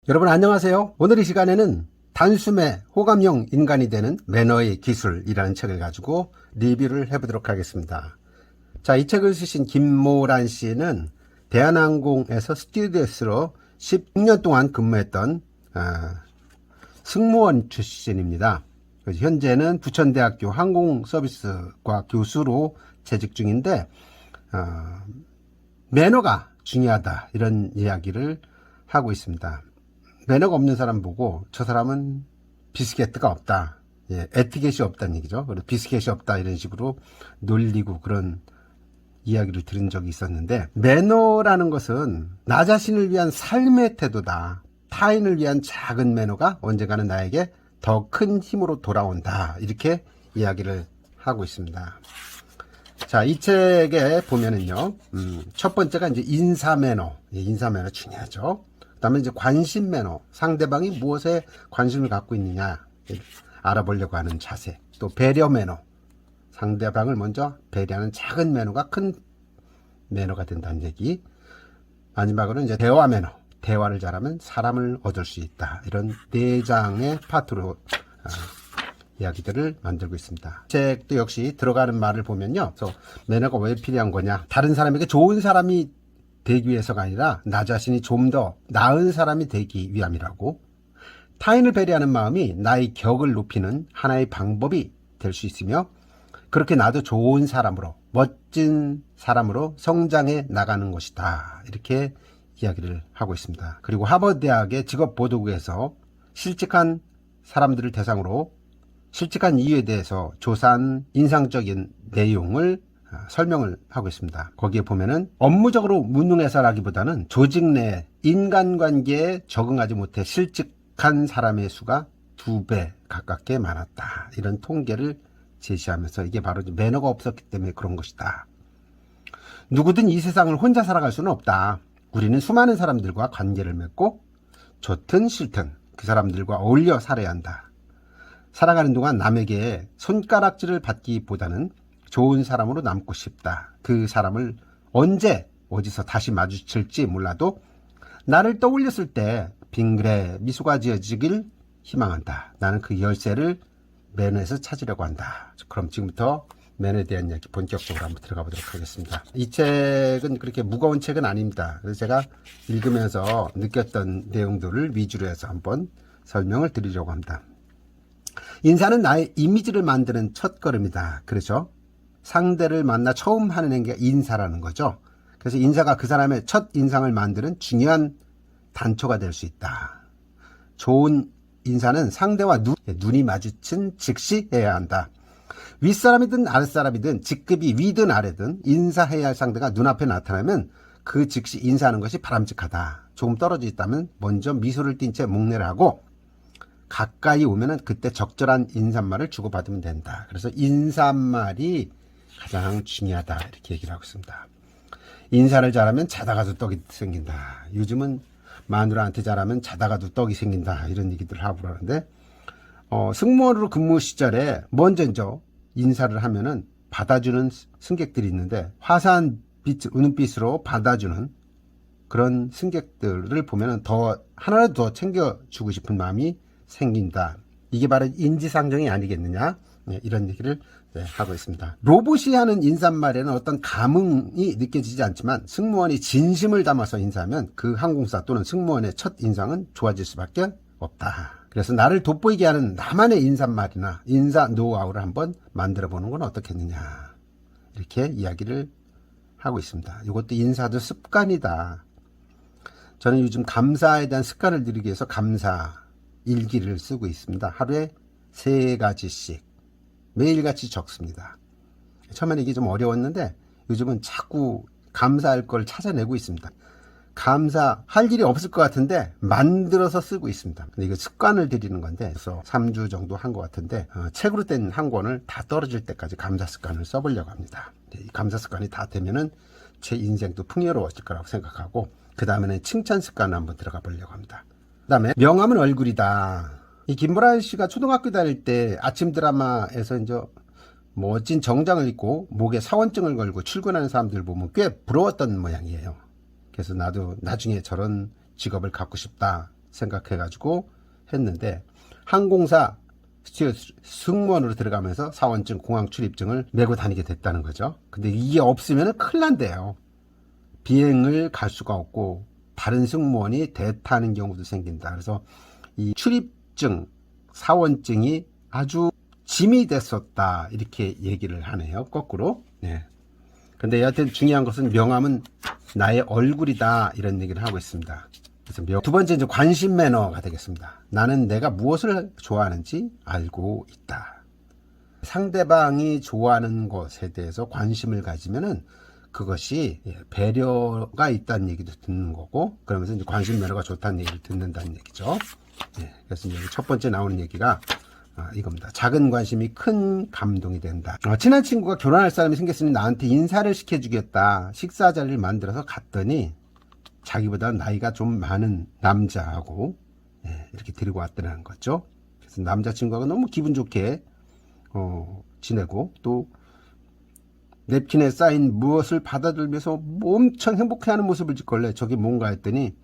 여러분 안녕하세요. 오늘 이 시간에는 단숨에 호감형 인간이 되는 매너의 기술이라는 책을 가지고 리뷰를 해보도록 하겠습니다. 자, 이 책을 쓰신 김모란 씨는 대한항공에서 스튜어디스로 16년 동안 근무했던 승무원 출신입니다. 현재는 부천대학교 항공서비스과 교수로 재직 중인데 매너가 중요하다 이런 이야기를 하고 있습니다. 매너가 없는 사람 보고 저 사람은 비스케트가 없다, 에티켓이 없다는 얘기죠. 그리고 비스켓이 없다 이런 식으로 놀리고 그런 이야기를 들은 적이 있었는데, 매너라는 것은 나 자신을 위한 삶의 태도다. 타인을 위한 작은 매너가 언젠가는 나에게 더 큰 힘으로 돌아온다, 이렇게 이야기를 하고 있습니다. 자, 이 책에 보면은요, 첫 번째가 이제 인사 매너 중요하죠. 그 다음에 이제 관심 매너, 상대방이 무엇에 관심을 갖고 있느냐 알아보려고 하는 자세. 또 배려 매너, 상대방을 먼저 배려하는 작은 매너가 큰 매너가 된다는 얘기. 마지막으로 이제 대화 매너, 대화를 잘하면 사람을 얻을 수 있다. 이런 4장의 파트로 이야기들을 만들고 있습니다. 책도 역시 들어가는 말을 보면요, 매너가 왜 필요한 거냐, 다른 사람에게 좋은 사람이 되기 위해서가 아니라 나 자신이 좀 더 나은 사람이 되기 위함이라고. 타인을 배려하는 마음이 나의 격을 높이는 하나의 방법이 될 수 있으며, 그렇게 나도 좋은 사람으로, 멋진 사람으로 성장해 나가는 것이다, 이렇게 이야기를 하고 있습니다. 그리고 하버드 대학의 직업보도국에서 실직한 사람들을 대상으로 실직한 이유에 대해서 조사한 인상적인 내용을 설명을 하고 있습니다. 거기에 보면은 업무적으로 무능해서라기보다는 조직 내 인간관계에 적응하지 못해 실직한 사람의 수가 2배 가깝게 많았다, 이런 통계를 제시하면서 이게 바로 매너가 없었기 때문에 그런 것이다. 누구든 이 세상을 혼자 살아갈 수는 없다. 우리는 수많은 사람들과 관계를 맺고 좋든 싫든 그 사람들과 어울려 살아야 한다. 살아가는 동안 남에게 손가락질을 받기보다는 좋은 사람으로 남고 싶다. 그 사람을 언제 어디서 다시 마주칠지 몰라도 나를 떠올렸을 때 빙그레 미소가 지어지길 희망한다. 나는 그 열쇠를 매너에서 찾으려고 한다. 그럼 지금부터 매너에 대한 이야기 본격적으로 한번 들어가 보도록 하겠습니다. 이 책은 그렇게 무거운 책은 아닙니다. 그래서 제가 읽으면서 느꼈던 내용들을 위주로 해서 한번 설명을 드리려고 합니다. 인사는 나의 이미지를 만드는 첫걸음이다. 그렇죠? 상대를 만나 처음 하는 행위가 인사라는 거죠. 그래서 인사가 그 사람의 첫 인상을 만드는 중요한 단초가 될 수 있다. 좋은 인사는 상대와 눈이 마주친 즉시 해야 한다. 윗사람이든 아랫사람이든 직급이 위든 아래든 인사해야 할 상대가 눈앞에 나타나면 그 즉시 인사하는 것이 바람직하다. 조금 떨어져 있다면 먼저 미소를 띤 채 목례를 하고 가까이 오면은 그때 적절한 인사말을 주고받으면 된다. 그래서 인사말이 가장 중요하다, 이렇게 얘기를 하고 있습니다. 인사를 잘하면 자다가도 떡이 생긴다. 요즘은 마누라한테 잘하면 자다가도 떡이 생긴다, 이런 얘기들을 하고 그러는데, 승무원으로 근무 시절에 먼저 인사를 하면은 받아주는 승객들이 있는데, 화사한 눈빛으로 받아주는 그런 승객들을 보면은 하나라도 더 챙겨주고 싶은 마음이 생긴다. 이게 바로 인지상정이 아니겠느냐, 이런 얘기를 하고 있습니다. 로봇이 하는 인사말에는 어떤 감흥이 느껴지지 않지만 승무원이 진심을 담아서 인사하면 그 항공사 또는 승무원의 첫 인상은 좋아질 수밖에 없다. 그래서 나를 돋보이게 하는 나만의 인사말이나 인사 노하우를 한번 만들어 보는 건 어떻겠느냐, 이렇게 이야기를 하고 있습니다. 이것도 인사도 습관이다. 저는 요즘 감사에 대한 습관을 들이기 위해서 감사 일기를 쓰고 있습니다. 하루에 3가지씩 매일같이 적습니다. 처음에는 이게 좀 어려웠는데 요즘은 자꾸 감사할 걸 찾아내고 있습니다. 감사할 일이 없을 것 같은데 만들어서 쓰고 있습니다. 근데 이거 습관을 들이는 건데, 그래서 3주 정도 한 것 같은데 책으로 된 한 권을 다 떨어질 때까지 감사 습관을 써보려고 합니다. 이 감사 습관이 다 되면은 제 인생도 풍요로워질 거라고 생각하고, 그 다음에는 칭찬 습관을 한번 들어가 보려고 합니다. 그 다음에 명함은 얼굴이다. 이 김보란 씨가 초등학교 다닐 때 아침 드라마에서 이제 멋진 정장을 입고 목에 사원증을 걸고 출근하는 사람들 보면 꽤 부러웠던 모양이에요. 그래서 나도 나중에 저런 직업을 갖고 싶다 생각해가지고 했는데 항공사 스튜어디스 승무원으로 들어가면서 사원증, 공항 출입증을 메고 다니게 됐다는 거죠. 근데 이게 없으면 큰일 난대요. 비행을 갈 수가 없고 다른 승무원이 대타하는 경우도 생긴다. 그래서 이 출입증, 사원증이 아주 짐이 됐었다. 이렇게 얘기를 하네요. 거꾸로. 네. 근데 여하튼 중요한 것은 명함은 나의 얼굴이다. 이런 얘기를 하고 있습니다. 그래서 두 번째 이제 관심 매너가 되겠습니다. 나는 내가 무엇을 좋아하는지 알고 있다. 상대방이 좋아하는 것에 대해서 관심을 가지면은 그것이 배려가 있다는 얘기도 듣는 거고, 그러면서 이제 관심 매너가 좋다는 얘기를 듣는다는 얘기죠. 그래서 이제 첫 번째 나오는 얘기가 이겁니다. 작은 관심이 큰 감동이 된다. 친한 친구가 결혼할 사람이 생겼으니 나한테 인사를 시켜주겠다. 식사 자리를 만들어서 갔더니 자기보다 나이가 좀 많은 남자하고 이렇게 데리고 왔더라는 거죠. 그래서 남자친구가 너무 기분 좋게 지내고 또 냅킨에 쌓인 무엇을 받아들면서 엄청 행복해하는 모습을 짓걸래. 저게 뭔가 했더니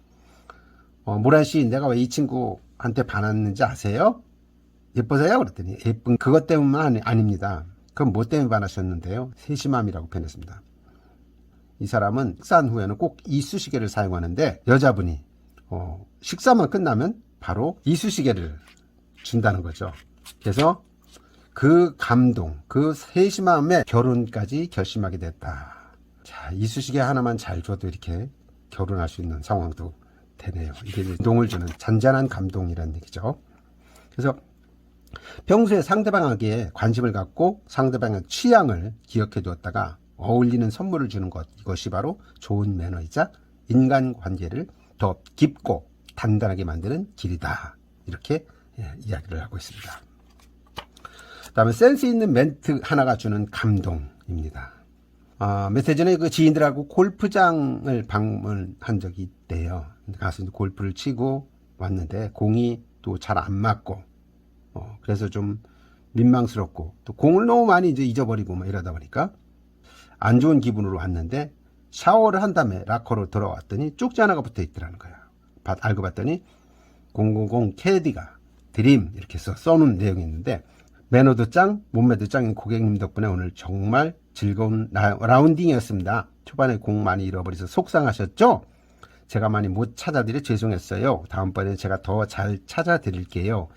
모란씨, 내가 왜 이 친구한테 반했는지 아세요? 예뻐서요? 그랬더니 예쁜 그것 때문만 아닙니다. 그럼 뭐 때문에 반하셨는데요? 세심함이라고 표현했습니다. 이 사람은 식사한 후에는 꼭 이쑤시개를 사용하는데 여자분이 식사만 끝나면 바로 이쑤시개를 준다는 거죠. 그래서 그 감동, 그 세심함에 결혼까지 결심하게 됐다. 자, 이쑤시개 하나만 잘 줘도 이렇게 결혼할 수 있는 상황도 되네요. 이게 감동을 주는 잔잔한 감동이라는 얘기죠. 그래서 평소에 상대방에게 관심을 갖고 상대방의 취향을 기억해 두었다가 어울리는 선물을 주는 것, 이것이 바로 좋은 매너이자 인간관계를 더 깊고 단단하게 만드는 길이다. 이렇게 이야기를 하고 있습니다. 그 다음에 센스 있는 멘트 하나가 주는 감동입니다. 며칠 전에 그 지인들하고 골프장을 방문한 적이 있대요. 가서 골프를 치고 왔는데 공이 또 잘 안 맞고 그래서 좀 민망스럽고 또 공을 너무 많이 이제 잊어버리고 막 이러다 보니까 안 좋은 기분으로 왔는데 샤워를 한 다음에 락커로 들어왔더니 쪽지 하나가 붙어 있더라는 거야. 알고 봤더니 000 캐디가 드림 이렇게 써놓은 내용이 있는데 매너도 짱, 몸매도 짱인 고객님 덕분에 오늘 정말 즐거운 라운딩이었습니다. 초반에 공 많이 잃어버려서 속상하셨죠? 제가 많이 못 찾아드려 죄송했어요. 다음번에 제가 더 잘 찾아드릴게요.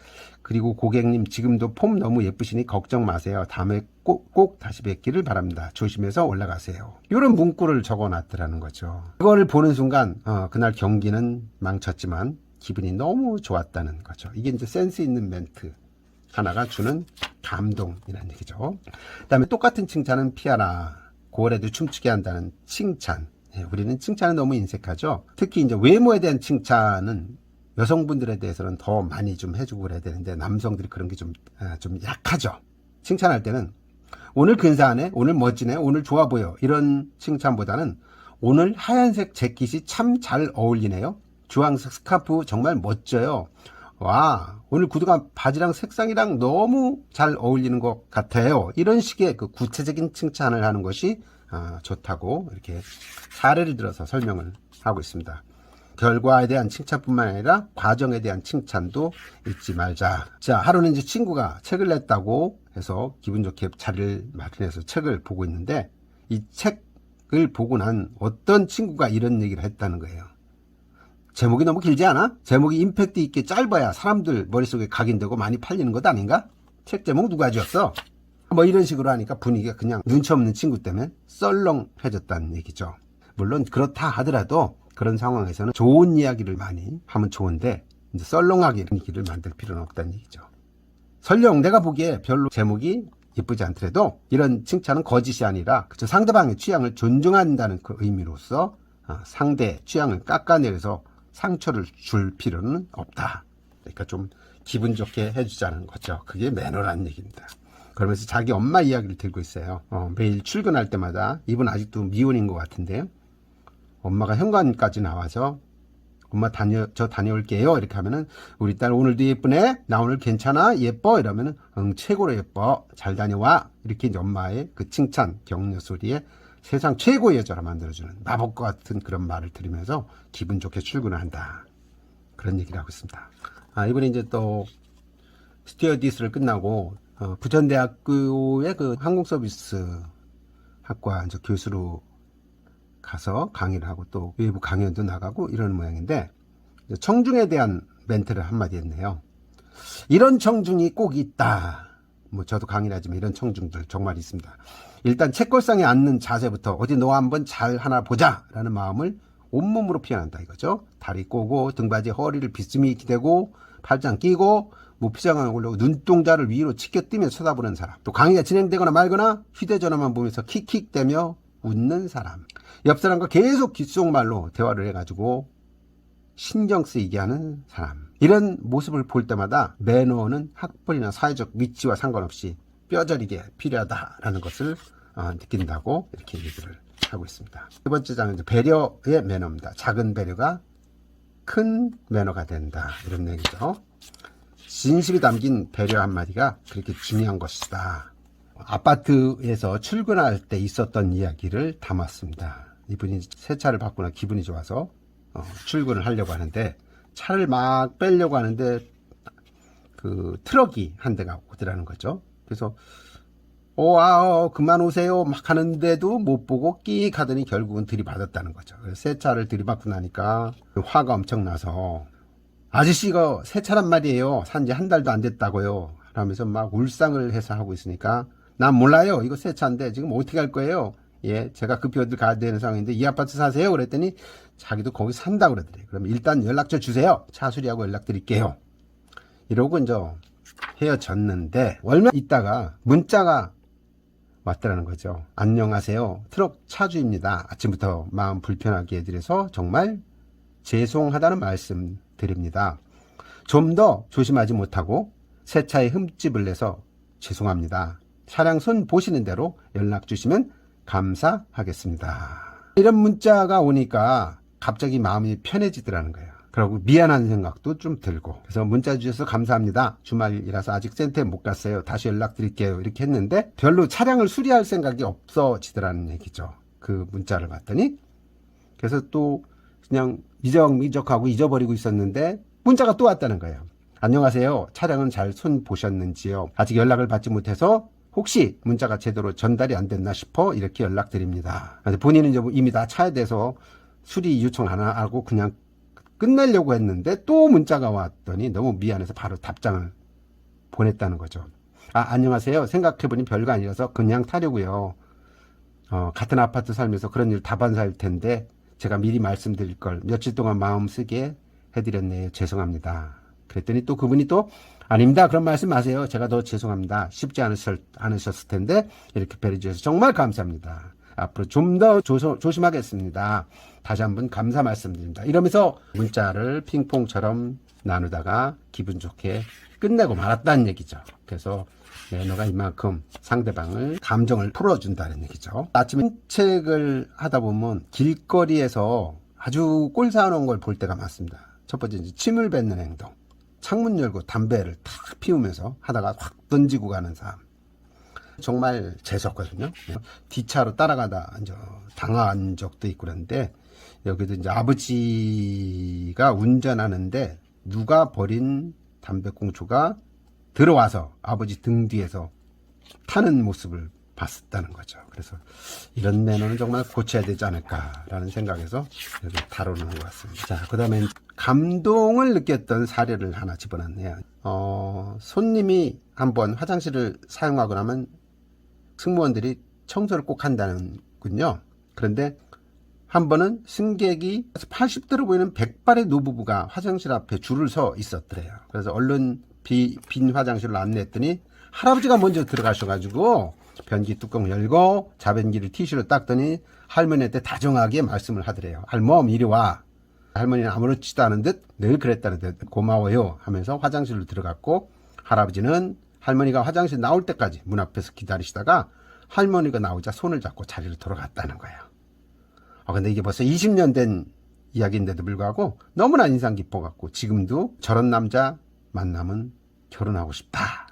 그리고 고객님 지금도 폼 너무 예쁘시니 걱정 마세요. 다음에 꼭 다시 뵙기를 바랍니다. 조심해서 올라가세요. 이런 문구를 적어놨더라는 거죠. 그거를 보는 순간 그날 경기는 망쳤지만 기분이 너무 좋았다는 거죠. 이게 이제 센스 있는 멘트 하나가 주는 감동이라는 얘기죠. 그 다음에 똑같은 칭찬은 피하라. 고래도 춤추게 한다는 칭찬. 우리는 칭찬은 너무 인색하죠. 특히 이제 외모에 대한 칭찬은 여성분들에 대해서는 더 많이 좀 해주고 그래야 되는데 남성들이 그런 게 좀 약하죠. 칭찬할 때는 오늘 근사하네, 오늘 멋지네, 오늘 좋아 보여 이런 칭찬보다는 오늘 하얀색 재킷이 참 잘 어울리네요. 주황색 스카프 정말 멋져요. 와, 오늘 구두가 바지랑 색상이랑 너무 잘 어울리는 것 같아요. 이런 식의 그 구체적인 칭찬을 하는 것이 좋다고 이렇게 사례를 들어서 설명을 하고 있습니다. 결과에 대한 칭찬뿐만 아니라 과정에 대한 칭찬도 잊지 말자. 자, 하루는 이제 친구가 책을 냈다고 해서 기분 좋게 자리를 마련해서 책을 보고 있는데 이 책을 보고 난 어떤 친구가 이런 얘기를 했다는 거예요. 제목이 너무 길지 않아? 제목이 임팩트 있게 짧아야 사람들 머릿속에 각인되고 많이 팔리는 것 아닌가? 책 제목 누가 지었어? 뭐 이런 식으로 하니까 분위기가 그냥 눈치 없는 친구 때문에 썰렁해졌다는 얘기죠. 물론 그렇다 하더라도 그런 상황에서는 좋은 이야기를 많이 하면 좋은데 이제 썰렁하게 분위기를 만들 필요는 없다는 얘기죠. 설령 내가 보기에 별로 제목이 예쁘지 않더라도 이런 칭찬은 거짓이 아니라 그쵸? 상대방의 취향을 존중한다는 그 의미로서 상대 취향을 깎아내려서 상처를 줄 필요는 없다. 그러니까 좀 기분 좋게 해주자는 거죠. 그게 매너라는 얘기입니다. 그러면서 자기 엄마 이야기를 들고 있어요. 매일 출근할 때마다 이분 아직도 미혼인 것 같은데요. 엄마가 현관까지 나와서 엄마 저 다녀올게요. 이렇게 하면은 우리 딸 오늘도 예쁘네. 나 오늘 괜찮아? 예뻐? 이러면은 응 최고로 예뻐. 잘 다녀와. 이렇게 이제 엄마의 그 칭찬 격려 소리에 세상 최고의 여자라 만들어주는 마법과 같은 그런 말을 들으면서 기분 좋게 출근을 한다. 그런 얘기를 하고 있습니다. 이번에 이제 또 스튜어디스를 끝나고 부천대학교의 그 항공서비스 학과 이제 교수로 가서 강의를 하고 또 외부 강연도 나가고 이러는 모양인데, 청중에 대한 멘트를 한마디 했네요. 이런 청중이 꼭 있다. 뭐 저도 강의를 하지만 이런 청중들 정말 있습니다. 일단 책걸상에 앉는 자세부터 어디 너 한번 잘 하나 보자 라는 마음을 온몸으로 표현한다 이거죠. 다리 꼬고 등받이 허리를 비스듬히 기대고 팔짱 끼고 무표정하게 올라오고 눈동자를 위로 치켜뜨며 쳐다보는 사람, 또 강의가 진행되거나 말거나 휴대전화만 보면서 킥킥대며 웃는 사람, 옆 사람과 계속 귓속말로 대화를 해가지고 신경 쓰이게 하는 사람, 이런 모습을 볼 때마다 매너는 학벌이나 사회적 위치와 상관없이 뼈저리게 필요하다라는 것을 느낀다고 이렇게 얘기를 하고 있습니다. 세 번째 장은 이제 배려의 매너입니다. 작은 배려가 큰 매너가 된다, 이런 얘기죠. 진실이 담긴 배려 한마디가 그렇게 중요한 것이다. 아파트에서 출근할 때 있었던 이야기를 담았습니다. 이분이 새 차를 바꾸나 기분이 좋아서 출근을 하려고 하는데, 차를 막 빼려고 하는데 그 트럭이 한 대가 오더라는 거죠. 그래서 그만 오세요 막 하는데도 못 보고 끼익 하더니 결국은 들이받았다는 거죠. 그래서 새 차를 들이받고 나니까 화가 엄청 나서, 아저씨가 새 차란 말이에요, 산지 한 달도 안 됐다고요 하면서 막 울상을 해서 하고 있으니까, 난 몰라요, 이거 새 차인데 지금 어떻게 할 거예요? 예, 제가 급히 어딜 가야 되는 상황인데 이 아파트 사세요? 그랬더니 자기도 거기 산다고 그러더래요. 그럼 일단 연락처 주세요, 차 수리하고 연락드릴게요. 이러고 이제 헤어졌는데, 얼마 있다가 문자가 왔더라는 거죠. 안녕하세요, 트럭 차주입니다. 아침부터 마음 불편하게 해드려서 정말 죄송하다는 말씀 드립니다. 좀 더 조심하지 못하고 새 차에 흠집을 내서 죄송합니다. 차량 손 보시는 대로 연락 주시면 감사하겠습니다. 이런 문자가 오니까 갑자기 마음이 편해지더라는 거예요. 그리고 미안한 생각도 좀 들고, 그래서 문자 주셔서 감사합니다. 주말이라서 아직 센터에 못 갔어요. 다시 연락드릴게요. 이렇게 했는데 별로 차량을 수리할 생각이 없어지더라는 얘기죠. 그 문자를 봤더니. 그래서 또 그냥 미적미적하고 잊어버리고 있었는데 문자가 또 왔다는 거예요. 안녕하세요, 차량은 잘 손 보셨는지요? 아직 연락을 받지 못해서 혹시 문자가 제대로 전달이 안 됐나 싶어 이렇게 연락드립니다. 본인은 이미 다 차에 대해서 수리 요청 안 하고 그냥 끝내려고 했는데 또 문자가 왔더니 너무 미안해서 바로 답장을 보냈다는 거죠. 안녕하세요, 생각해보니 별거 아니라서 그냥 타려고요. 같은 아파트 살면서 그런 일 다반사일 텐데 제가 미리 말씀드릴 걸 며칠 동안 마음 쓰게 해드렸네요. 죄송합니다. 그랬더니 또 그분이 또 아닙니다, 그런 말씀 마세요, 제가 더 죄송합니다. 쉽지 않으셨을 텐데 이렇게 배려해 주셔서 정말 감사합니다. 앞으로 좀 더 조심하겠습니다. 다시 한번 감사 말씀드립니다. 이러면서 문자를 핑퐁처럼 나누다가 기분 좋게 끝내고 말았다는 얘기죠. 그래서 매너가 이만큼 상대방을 감정을 풀어준다는 얘기죠. 아침에 산책을 하다 보면 길거리에서 아주 꼴사나운 걸 볼 때가 많습니다. 첫 번째 이제 침을 뱉는 행동, 창문 열고 담배를 탁 피우면서 하다가 확 던지고 가는 사람, 정말 재수없거든요. 뒷차로 따라가다 이제 당한 적도 있고 그런데, 여기도 이제 아버지가 운전하는데 누가 버린 담배꽁초가 들어와서 아버지 등 뒤에서 타는 모습을 봤었다는 거죠. 그래서 이런 매너는 정말 고쳐야 되지 않을까라는 생각에서 여기 다루는 것 같습니다. 자, 그 다음에 감동을 느꼈던 사례를 하나 집어넣네요. 손님이 한번 화장실을 사용하고 나면 승무원들이 청소를 꼭 한다는군요. 그런데 한 번은 승객이 80대로 보이는 백발의 노부부가 화장실 앞에 줄을 서 있었더래요. 그래서 얼른 빈 화장실을 안내했더니 할아버지가 먼저 들어가셔가지고 변기 뚜껑 열고 자변기를 티슈로 닦더니 할머니한테 다정하게 말씀을 하더래요. 할멈 이리 와. 할머니는 아무렇지도 않은 듯 늘 그랬다는 듯 고마워요 하면서 화장실로 들어갔고, 할아버지는 할머니가 화장실 나올 때까지 문 앞에서 기다리시다가 할머니가 나오자 손을 잡고 자리로 돌아갔다는 거예요. 근데 이게 벌써 20년 된 이야기인데도 불구하고 너무나 인상 깊어갖고 지금도 저런 남자 만나면 결혼하고 싶다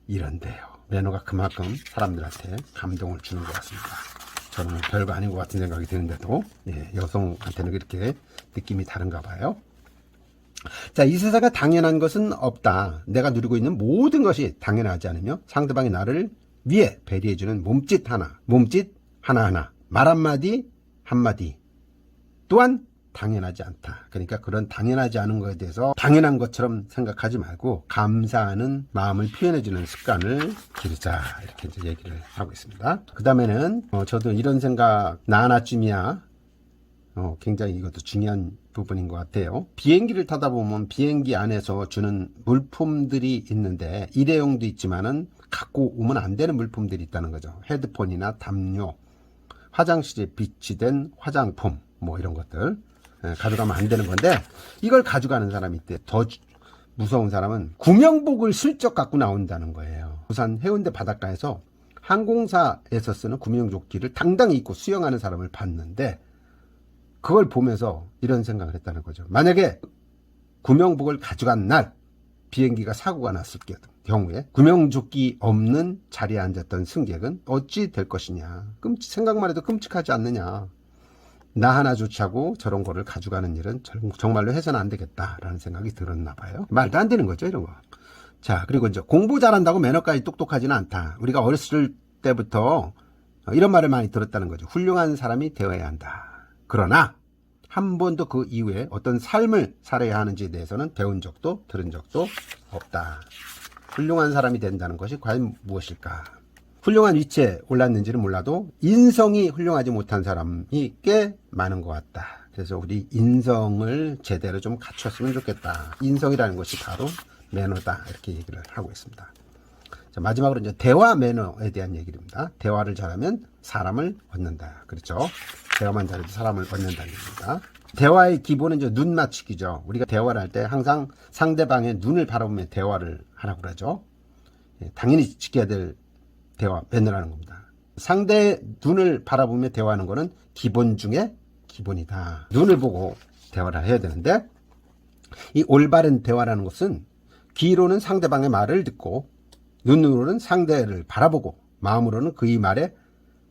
이런데요. 매너가 그만큼 사람들한테 감동을 주는 것 같습니다. 저는 별거 아닌 것 같은 생각이 드는데도 여성한테는 그렇게 느낌이 다른가 봐요. 자, 이 세상에 당연한 것은 없다. 내가 누리고 있는 모든 것이 당연하지 않으며 상대방이 나를 위해 배려해주는 몸짓 하나하나, 말 한마디 또한 당연하지 않다. 그러니까 그런 당연하지 않은 것에 대해서 당연한 것처럼 생각하지 말고 감사하는 마음을 표현해주는 습관을 기르자. 이렇게 이제 얘기를 하고 있습니다. 그 다음에는 저도 이런 생각 나 하나쯤이야. 굉장히 이것도 중요한 부분인 것 같아요. 비행기를 타다 보면 비행기 안에서 주는 물품들이 있는데 일회용도 있지만은 갖고 오면 안 되는 물품들이 있다는 거죠. 헤드폰이나 담요, 화장실에 비치된 화장품, 뭐 이런 것들 가져가면 안 되는 건데 이걸 가져가는 사람이 있대. 더 무서운 사람은 구명복을 슬쩍 갖고 나온다는 거예요. 부산 해운대 바닷가에서 항공사에서 쓰는 구명조끼를 당당히 입고 수영하는 사람을 봤는데 그걸 보면서 이런 생각을 했다는 거죠. 만약에 구명복을 가져간 날 비행기가 사고가 났을 경우에 구명조끼 없는 자리에 앉았던 승객은 어찌 될 것이냐. 생각만 해도 끔찍하지 않느냐. 나 하나 조차고 저런 거를 가져가는 일은 정말로 해서는 안 되겠다라는 생각이 들었나 봐요. 말도 안 되는 거죠, 이런 거. 자, 그리고 이제 공부 잘한다고 매너까지 똑똑하지는 않다. 우리가 어렸을 때부터 이런 말을 많이 들었다는 거죠. 훌륭한 사람이 되어야 한다. 그러나 한 번도 그 이후에 어떤 삶을 살아야 하는지에 대해서는 배운 적도 들은 적도 없다. 훌륭한 사람이 된다는 것이 과연 무엇일까? 훌륭한 위치에 올랐는지는 몰라도 인성이 훌륭하지 못한 사람이 꽤 많은 것 같다. 그래서 우리 인성을 제대로 좀 갖췄으면 좋겠다. 인성이라는 것이 바로 매너다. 이렇게 얘기를 하고 있습니다. 자, 마지막으로 이제 대화 매너에 대한 얘기입니다. 대화를 잘하면 사람을 얻는다. 그렇죠? 대화만 잘해도 사람을 얻는다는 얘기입니다. 대화의 기본은 이제 눈 맞추기죠. 우리가 대화를 할 때 항상 상대방의 눈을 바라보며 대화를 하라고 그러죠. 당연히 지켜야 될 대화 매너라는 겁니다. 상대의 눈을 바라보며 대화하는 거는 기본 중에 기본이다. 눈을 보고 대화를 해야 되는데 이 올바른 대화라는 것은 귀로는 상대방의 말을 듣고 눈으로는 상대를 바라보고 마음으로는 그의 말에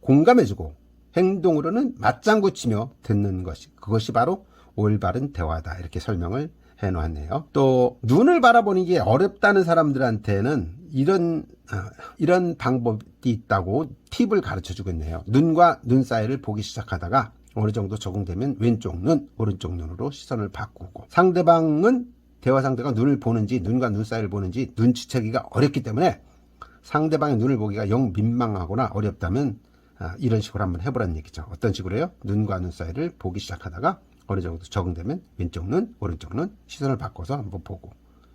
공감해주고 행동으로는 맞장구 치며 듣는 것이 그것이 바로 올바른 대화다. 이렇게 설명을 해놓았네요. 또 눈을 바라보는 게 어렵다는 사람들한테는 이런 방법이 있다고 팁을 가르쳐 주겠네요. 눈과 눈 사이를 보기 시작하다가 어느 정도 적응되면 왼쪽 눈, 오른쪽 눈으로 시선을 바꾸고 대화 상대가 눈을 보는지 눈과 눈 사이를 보는지 눈치채기가 어렵기 때문에 상대방의 눈을 보기가 영 민망하거나 어렵다면 이런 식으로 한번 해보라는 얘기죠. 어떤 식으로 해요? 눈과 눈 사이를 보기 시작하다가 어느 정도 적응되면 왼쪽 눈, 오른쪽 눈 시선을 바꿔서 한번 보고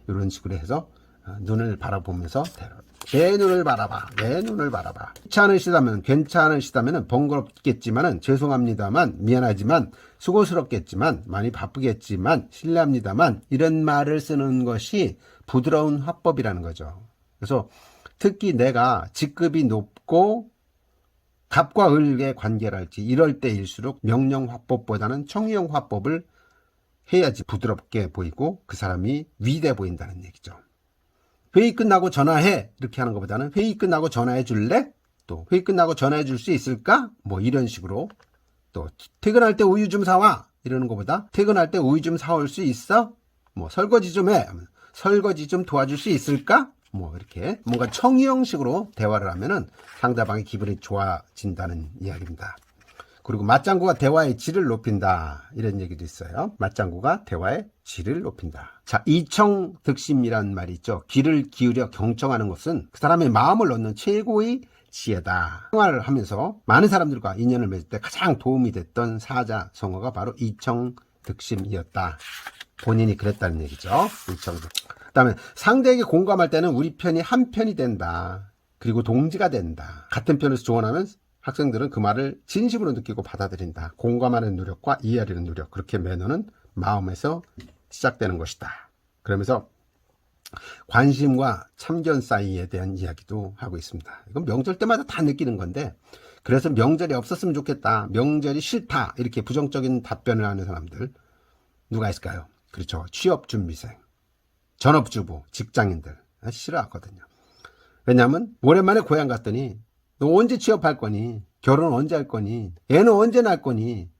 이런 식으로 해서 눈을 바라보면서 내 눈을 바라봐. 괜찮으시다면 번거롭겠지만은 죄송합니다만 미안하지만 수고스럽겠지만 많이 바쁘겠지만 실례합니다만 이런 말을 쓰는 것이 부드러운 화법이라는 거죠. 그래서 특히 내가 직급이 높고 갑과 을의 관계를 할지 이럴 때일수록 명령 화법보다는 청유형 화법을 해야지 부드럽게 보이고 그 사람이 위대해 보인다는 얘기죠. 회의 끝나고 전화해 이렇게 하는 것보다는 회의 끝나고 전화해 줄래? 또 회의 끝나고 전화해 줄 수 있을까? 뭐 이런 식으로 또 퇴근할 때 우유 좀 사와 이러는 것보다 퇴근할 때 우유 좀 사올 수 있어? 뭐 설거지 좀 해. 설거지 좀 도와줄 수 있을까? 뭐 이렇게 뭔가 청유형식으로 대화를 하면은 상대방의 기분이 좋아진다는 이야기입니다. 그리고 맞장구가 대화의 질을 높인다 이런 얘기도 있어요. 맞장구가 대화의 질을 높인다. 자, 이청득심이라는 말이 있죠. 귀를 기울여 경청하는 것은 그 사람의 마음을 얻는 최고의 지혜다. 생활을 하면서 많은 사람들과 인연을 맺을 때 가장 도움이 됐던 사자성어가 바로 이청득심이었다. 본인이 그랬다는 얘기죠. 이청득심. 그 다음에 상대에게 공감할 때는 우리 편이 한 편이 된다. 그리고 동지가 된다. 같은 편에서 조언하면 학생들은 그 말을 진심으로 느끼고 받아들인다. 공감하는 노력과 이해하려는 노력. 그렇게 매너는 마음에서 시작되는 것이다. 그러면서 관심과 참견 사이에 대한 이야기도 하고 있습니다. 이건 명절 때마다 다 느끼는 건데 그래서 명절이 없었으면 좋겠다. 명절이 싫다. 이렇게 부정적인 답변을 하는 사람들 누가 있을까요? 그렇죠. 취업준비생, 전업주부, 직장인들 싫어하거든요. 왜냐하면 오랜만에 고향 갔더니 너 언제 취업할 거니? 결혼 언제 할 거니? 애는 언제 낳을 거니?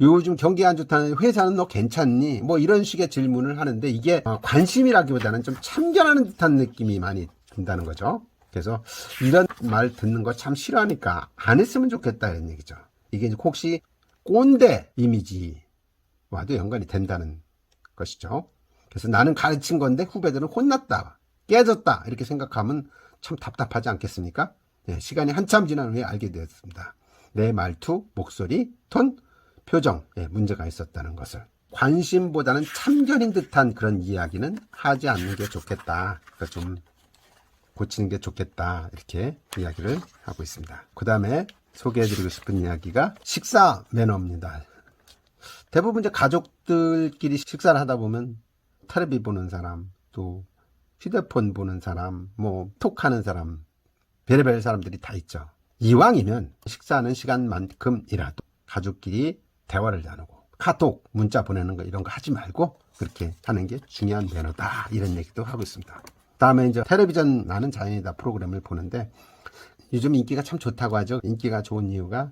요즘 경기가 안 좋다는 회사는 너 괜찮니? 뭐 이런 식의 질문을 하는데 이게 관심이라기보다는 좀 참견하는 듯한 느낌이 많이 든다는 거죠. 그래서 이런 말 듣는 거 참 싫어하니까 안 했으면 좋겠다 이런 얘기죠. 이게 혹시 꼰대 이미지와도 연관이 된다는 것이죠. 그래서 나는 가르친 건데 후배들은 혼났다, 깨졌다 이렇게 생각하면 참 답답하지 않겠습니까? 네, 시간이 한참 지난 후에 알게 되었습니다. 내 말투, 목소리, 톤, 표정 문제가 있었다는 것을. 관심보다는 참견인 듯한 그런 이야기는 하지 않는 게 좋겠다. 그러니까 좀 고치는 게 좋겠다 이렇게 이야기를 하고 있습니다. 그 다음에 소개해드리고 싶은 이야기가 식사 매너입니다. 대부분 이제 가족들끼리 식사를 하다 보면 텔레비 보는 사람, 또 휴대폰 보는 사람, 뭐 톡하는 사람, 별의별 사람들이 다 있죠. 이왕이면 식사하는 시간만큼이라도 가족끼리 대화를 나누고 카톡, 문자 보내는 거 이런 거 하지 말고 그렇게 하는 게 중요한 매너다 이런 얘기도 하고 있습니다. 다음에 이제 텔레비전 나는 자연이다 프로그램을 보는데 요즘 인기가 참 좋다고 하죠. 인기가 좋은 이유가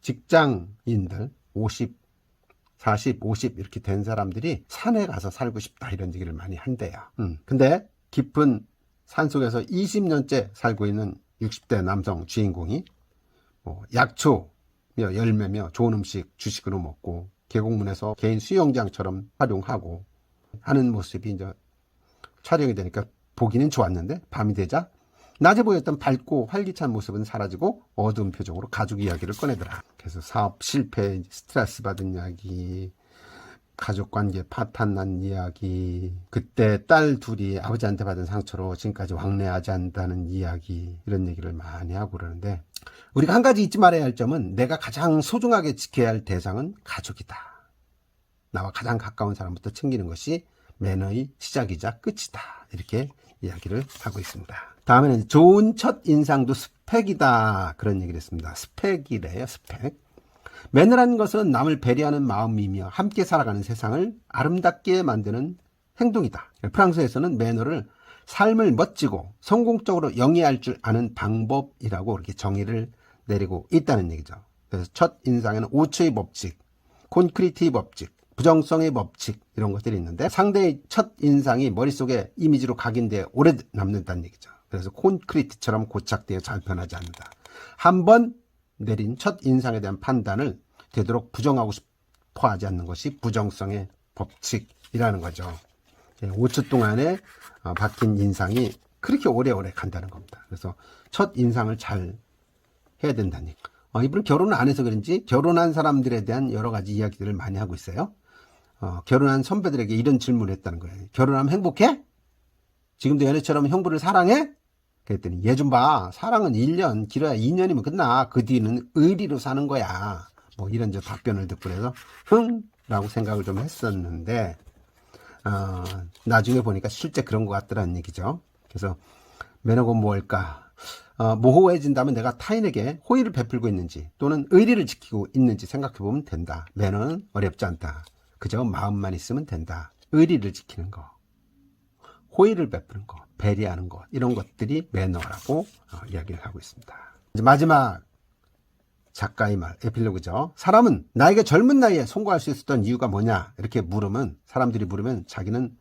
직장인들 50, 40, 50 이렇게 된 사람들이 산에 가서 살고 싶다 이런 얘기를 많이 한대요. 근데 깊은 산속에서 20년째 살고 있는 60대 남성 주인공이 약초며 열매며 좋은 음식 주식으로 먹고 계곡문에서 개인 수영장처럼 활용하고 하는 모습이 이제 촬영이 되니까 보기는 좋았는데 밤이 되자 낮에 보였던 밝고 활기찬 모습은 사라지고 어두운 표정으로 가족 이야기를 꺼내더라. 그래서 사업 실패, 스트레스 받은 이야기, 가족관계 파탄난 이야기, 그때 딸 둘이 아버지한테 받은 상처로 지금까지 왕래하지 않는다는 이야기, 이런 얘기를 많이 하고 그러는데 우리가 한 가지 잊지 말아야 할 점은 내가 가장 소중하게 지켜야 할 대상은 가족이다. 나와 가장 가까운 사람부터 챙기는 것이 매너의 시작이자 끝이다. 이렇게 이야기를 하고 있습니다. 다음에는 좋은 첫 인상도 스펙이다. 그런 얘기를 했습니다. 스펙이래요. 스펙. 매너라는 것은 남을 배려하는 마음이며 함께 살아가는 세상을 아름답게 만드는 행동이다. 프랑스에서는 매너를 삶을 멋지고 성공적으로 영위할 줄 아는 방법이라고 이렇게 정의를 내리고 있다는 얘기죠. 그래서 첫 인상에는 5초의 법칙, 콘크리트의 법칙, 부정성의 법칙 이런 것들이 있는데 상대의 첫 인상이 머릿속에 이미지로 각인되어 오래 남는다는 얘기죠. 그래서 콘크리트처럼 고착되어 잘 변하지 않는다. 한번 내린 첫 인상에 대한 판단을 되도록 부정하고 싶어 하지 않는 것이 부정성의 법칙이라는 거죠. 5초 동안에 바뀐 인상이 그렇게 오래오래 간다는 겁니다. 그래서 첫 인상을 잘 해야 된다는 얘기. 이분은 결혼을 안 해서 그런지 결혼한 사람들에 대한 여러 가지 이야기들을 많이 하고 있어요. 결혼한 선배들에게 이런 질문을 했다는 거예요. 결혼하면 행복해? 지금도 연애처럼 형부를 사랑해? 그랬더니 얘 좀 봐. 사랑은 1년, 길어야 2년이면 끝나. 그 뒤는 의리로 사는 거야. 뭐 이런 저 답변을 듣고 그래서 라고 생각을 좀 했었는데 나중에 보니까 실제 그런 것 같더라는 얘기죠. 그래서 매너가 뭘까? 모호해진다면 내가 타인에게 호의를 베풀고 있는지 또는 의리를 지키고 있는지 생각해 보면 된다. 매너는 어렵지 않다. 그저 마음만 있으면 된다. 의리를 지키는 거, 호의를 베푸는 거, 배려하는 것 이런 것들이 매너라고 이야기를 하고 있습니다. 이제 마지막 작가의 말, 에필로그죠. 사람은 나에게 젊은 나이에 성공할 수 있었던 이유가 뭐냐 이렇게 물으면 사람들이 물으면 자기는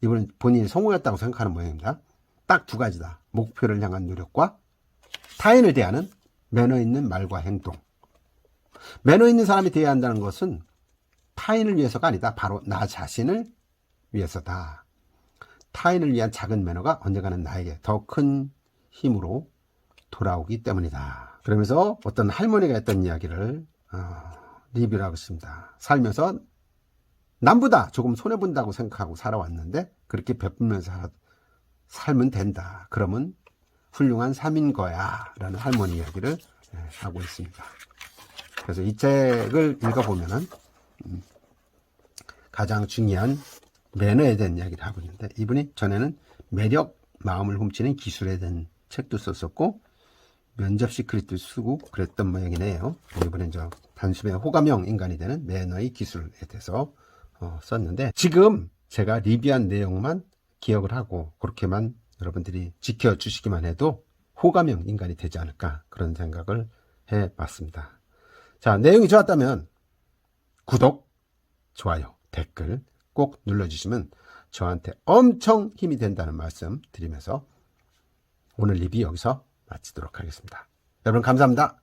이분은 본인이 성공했다고 생각하는 모양입니다. 딱 두 가지다. 목표를 향한 노력과 타인을 대하는 매너 있는 말과 행동. 매너 있는 사람이 되어야 한다는 것은 타인을 위해서가 아니다. 바로 나 자신을 위해서다. 타인을 위한 작은 매너가 언젠가는 나에게 더 큰 힘으로 돌아오기 때문이다. 그러면서 어떤 할머니가 했던 이야기를 리뷰를 하고 있습니다. 살면서 남보다 조금 손해본다고 생각하고 살아왔는데 그렇게 베풀면서 살면 된다. 그러면 훌륭한 삶인 거야 라는 할머니 이야기를 하고 있습니다. 그래서 이 책을 읽어보면은 가장 중요한 매너에 대한 이야기를 하고 있는데 이분이 전에는 매력, 마음을 훔치는 기술에 대한 책도 썼었고 면접 시크릿도 쓰고 그랬던 모양이네요. 이번엔 단숨에 호감형 인간이 되는 매너의 기술에 대해서 썼는데 지금 제가 리뷰한 내용만 기억을 하고 그렇게만 여러분들이 지켜주시기만 해도 호감형 인간이 되지 않을까 그런 생각을 해봤습니다. 자, 내용이 좋았다면 구독, 좋아요, 댓글 꼭 눌러주시면 저한테 엄청 힘이 된다는 말씀 드리면서 오늘 리뷰 여기서 마치도록 하겠습니다. 여러분 감사합니다.